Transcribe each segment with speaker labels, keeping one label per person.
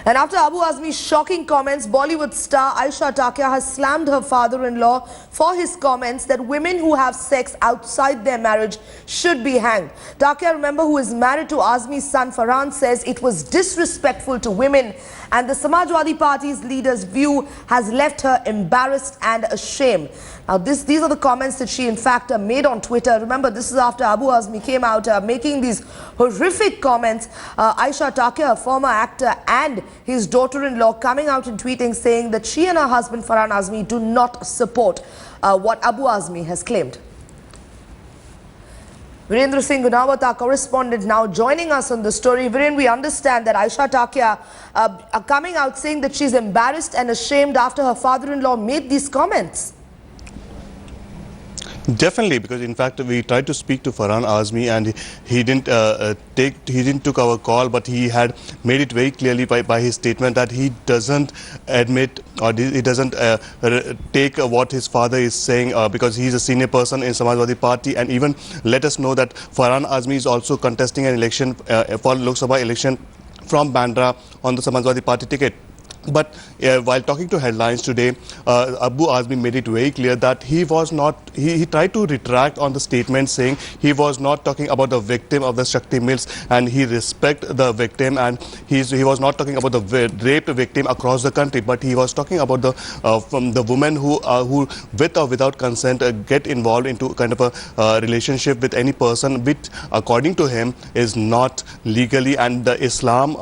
Speaker 1: And after Abu Azmi's shocking comments, Bollywood star Aisha Takia has slammed her father-in-law for his comments that women who have sex outside their marriage should be hanged. Takia, remember, who is married to Azmi's son Farhan, says it was disrespectful to women, and the Samajwadi Party's leader's view has left her embarrassed and ashamed. Now, these are the comments that she in fact made on Twitter. Remember, this is after Abu Azmi came out making these horrific comments. Aisha Takia, a former actor, and his daughter-in-law coming out and tweeting saying that she and her husband Farhan Azmi do not support what Abu Azmi has claimed. Virendra Singh Gunawat, our correspondent, now joining us on the story. Viren, we understand that Aisha Takia are coming out saying that she's embarrassed and ashamed after her father-in-law made these comments.
Speaker 2: Definitely, because in fact we tried to speak to Farhan Azmi and he didn't took our call, but he had made it very clearly by his statement that he doesn't admit or he doesn't take what his father is saying because he's a senior person in Samajwadi Party, and even let us know that Farhan Azmi is also contesting an election for Lok Sabha election from Bandra on the Samajwadi Party ticket. But while talking to Headlines today, Abu Azmi made it very clear that he was not, he tried to retract on the statement saying he was not talking about the victim of the Shakti Mills and he respect the victim, and he was not talking about the raped victim across the country, but he was talking about the women who with or without consent get involved into kind of a relationship with any person, which according to him is not legally, and the Islam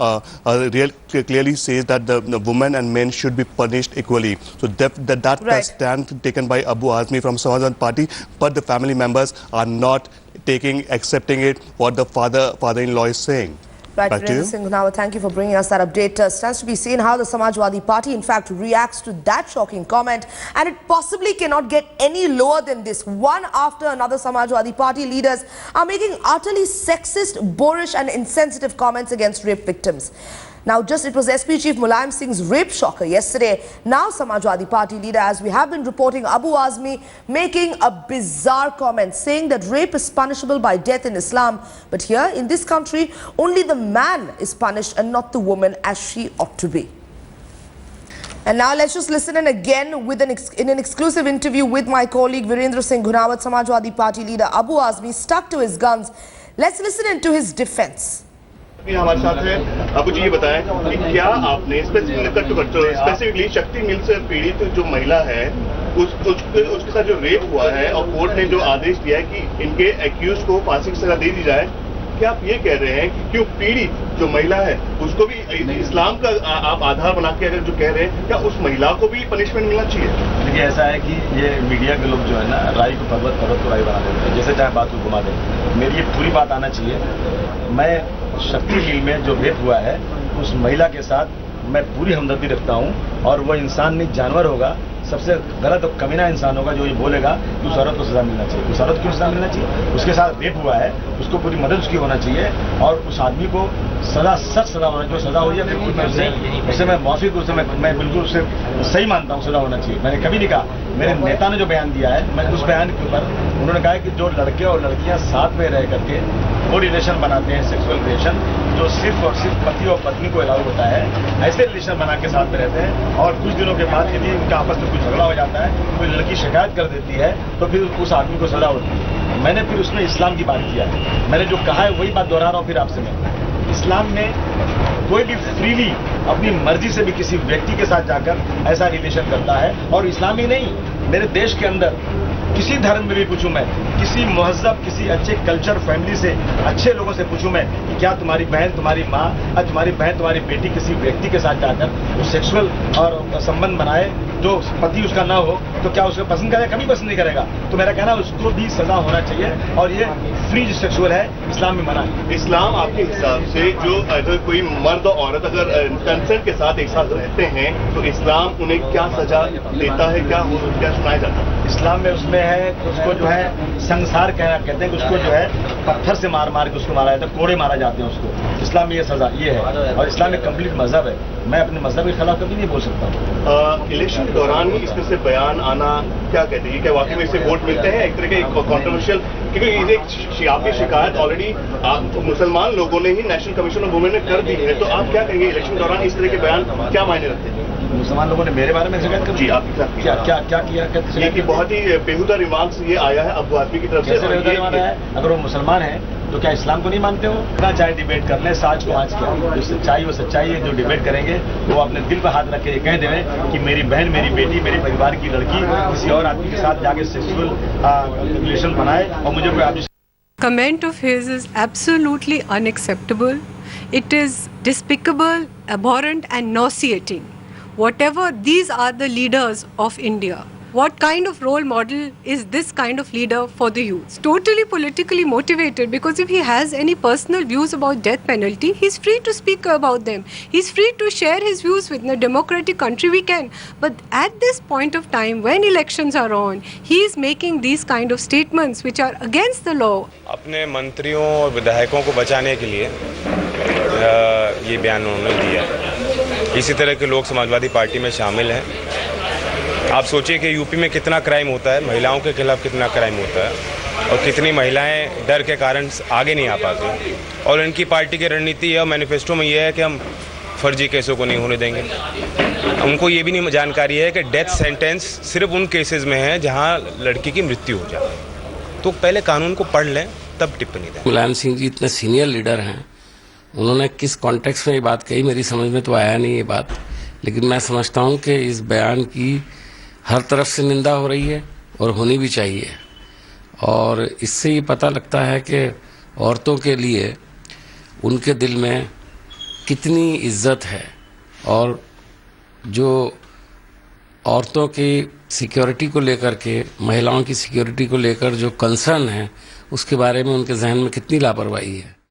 Speaker 2: clearly says that the women and men should be punished equally. So that's the stand taken by Abu Azmi from Samajwadi Party, but the family members are not accepting it what the father-in-law is saying.
Speaker 1: Right, Virendra Singh Gunawat, thank you for bringing us that update. Stands to be seen how the Samajwadi Party in fact reacts to that shocking comment, and it possibly cannot get any lower than this. One after another, Samajwadi Party leaders are making utterly sexist, boorish and insensitive comments against rape victims. Now, it was SP Chief Mulayam Singh's rape shocker yesterday. Now, Samajwadi Party leader, as we have been reporting, Abu Azmi making a bizarre comment saying that rape is punishable by death in Islam. But here in this country, only the man is punished and not the woman as she ought to be. And now let's just listen in again with in an exclusive interview with my colleague Virendra Singh Gunawat, Samajwadi Party leader Abu Azmi stuck to his guns. Let's listen into his defense.
Speaker 2: हमारे साथ है अबू जी, ये बताएं कि क्या आपने specifically शक्ति मिल से पीड़ित जो महिला है उसके साथ जो रेप हुआ है और कोर्ट ने जो आदेश दिया है कि इनके एक्यूज को फांसी की सजा दे दी जाए, क्या आप ये कह रहे हैं कि क्यों पीड़ित जो महिला है उसको भी इस्लाम का आप आधार बना के अगर जो कह रहे हैं, क्या उस महिला को भी पनिशमेंट मिलना चाहिए?
Speaker 3: देखिए, ऐसा है कि ये मीडिया के लोग जो है ना, राई को पर्वत को राई बना देते हैं, जैसे चाहे बात को घुमा दें। मेरी ये पूरी बात आना चाहिए। मैं शक्ति मिल में जो रेप हुआ है उस महिला के साथ मैं पूरी हमदर्दी रखता हूँ, और वो इंसान नहीं जानवर होगा, सबसे गलत और कमीना इंसान होगा जो ये बोलेगा कि उस औरत को सजा मिलना चाहिए। उस औरत क्यों सजा मिलना चाहिए? उसके साथ रेप हुआ है, उसको पूरी मदद उसकी होना चाहिए, और उस आदमी को सजा, सख्त सजा होना चाहिए। सजा हो जाए बिल्कुल, मैं उससे मैं मौसी को मैं बिल्कुल उससे सही मानता हूँ, सजा होना चाहिए। मैंने कभी नहीं कहा, मेरे नेता ने जो बयान दिया है, मैं उस बयान के ऊपर उन्होंने कहा कि जो लड़के और लड़कियां साथ में रह करके वो रिलेशन बनाते हैं, सेक्सुअल रिलेशन, जो सिर्फ और सिर्फ पति और पत्नी को अलाउ होता है, ऐसे रिलेशन बना के साथ में रहते हैं, और कुछ दिनों के बाद यदि उनका आपस में कुछ झगड़ा हो जाता है, कोई लड़की शिकायत कर देती है, तो फिर उस आदमी को सजा होती है। मैंने फिर उसमें इस्लाम की बात किया है। मैंने जो कहा है वही बात दोहरा रहा हूँ फिर आपसे। मैं इस्लाम में कोई भी फ्रीली अपनी मर्जी से भी किसी व्यक्ति के साथ जाकर ऐसा रिलेशन करता है, और इस्लाम ही नहीं, मेरे देश के अंदर किसी धर्म में भी पूछूं मैं, किसी महज़ब, किसी अच्छे कल्चर फैमिली से, अच्छे लोगों से पूछूं मैं कि क्या तुम्हारी बहन, तुम्हारी माँ, तुम्हारी बहन, तुम्हारी बेटी किसी व्यक्ति के साथ जाकर वो सेक्सुअल और संबंध बनाए जो पति उसका ना हो, तो क्या उसको पसंद करेगा? कभी पसंद नहीं करेगा। तो मेरा कहना है उसको भी सजा होना चाहिए, और ये फ्री जो सेक्सुअल है इस्लाम में मना है।
Speaker 2: इस्लाम आपके हिसाब से जो अगर कोई मर्द और औरत अगर कंसेंट के साथ एक साथ रहते हैं तो इस्लाम उन्हें क्या सजा देता है, क्या सुनाया जाता है?
Speaker 3: इस्लाम में उसमें है कि उसको जो है संसार कहते हैं कि उसको जो है पत्थर से मार के उसको मारा जाता है, कोड़े मारा जाते हैं उसको। इस्लाम में ये सजा ये है, और इस्लाम एक कंप्लीट मजहब है। मैं अपने मजहब के खिलाफ कभी नहीं बोल सकता हूँ।
Speaker 2: इलेक्शन के दौरान ही इसमें से बयान आना, क्या कहते हैं, क्या वाकई में इससे वोट मिलते हैं? एक तरह के कॉन्ट्रोवर्शियल, क्योंकि ये आपकी शिकायत ऑलरेडी मुसलमान लोगों ने ही नेशनल कमीशन ऑफ वुमेन ने कर दी है, तो आप क्या कहेंगे इलेक्शन के दौरान इस तरह के बयान क्या मायने रखते हैं?
Speaker 3: मुसलमान लोगों ने मेरे बारे में शिकायत कर
Speaker 2: जी, आपके साथ
Speaker 3: क्या किया?
Speaker 2: ये कि बहुत ही बेहुदा रिमार्क्स ये आया है अबू आदमी की तरफ से।
Speaker 3: अगर वो मुसलमान है तो क्या इस्लाम को नहीं मानते हो? ना चाहे डिबेट कर ले, साज को आज किया, जो सच्चाई वो सच्चाई है। जो डिबेट करेंगे वो अपने दिल पर हाथ रख के ये कह दें कि मेरी बहन, मेरी बेटी, मेरे परिवार की लड़की किसी और आदमी के साथ जाके सेक्सुअल रिलेशन बनाए और मुझे कोई
Speaker 4: Comment of his is absolutely unacceptable. It is despicable, abhorrent and nauseating. Whatever, these are the leaders of India. What kind of role model is this kind of leader for the youth? It's totally politically motivated, because if he has any personal views about death penalty, he's free to speak about them. He's free to share his views with a democratic country, we can. But at this point of time, when elections are on, he is making these kind of statements which are against the law.
Speaker 5: अपने मंत्रियों और विधायकों को बचाने के लिए ये बयान उन्होंने दिया। इसी तरह के लोग समाजवादी पार्टी में शामिल हैं। आप सोचिए कि यूपी में कितना क्राइम होता है, महिलाओं के खिलाफ कितना क्राइम होता है और कितनी महिलाएं डर के कारण आगे नहीं आ पाती। और इनकी पार्टी की रणनीति और मैनिफेस्टो में यह है कि हम फर्जी केसों को नहीं होने देंगे। उनको ये भी नहीं जानकारी है कि डेथ सेंटेंस सिर्फ उन केसेस में है जहां लड़की की मृत्यु हो जाए। तो पहले कानून को पढ़ लें, तब टिप्पणी दें।
Speaker 6: मुलायम सिंह जी इतने सीनियर लीडर हैं, उन्होंने किस कॉन्टेक्स्ट में ये बात कही मेरी समझ में तो आया नहीं ये बात, लेकिन मैं समझता हूँ कि इस बयान की हर तरफ से निंदा हो रही है और होनी भी चाहिए। और इससे ये पता लगता है कि औरतों के लिए उनके दिल में कितनी इज्जत है और जो औरतों की सिक्योरिटी को लेकर के, महिलाओं की सिक्योरिटी को लेकर जो कंसर्न है, उसके बारे में उनके जहन में कितनी लापरवाही है।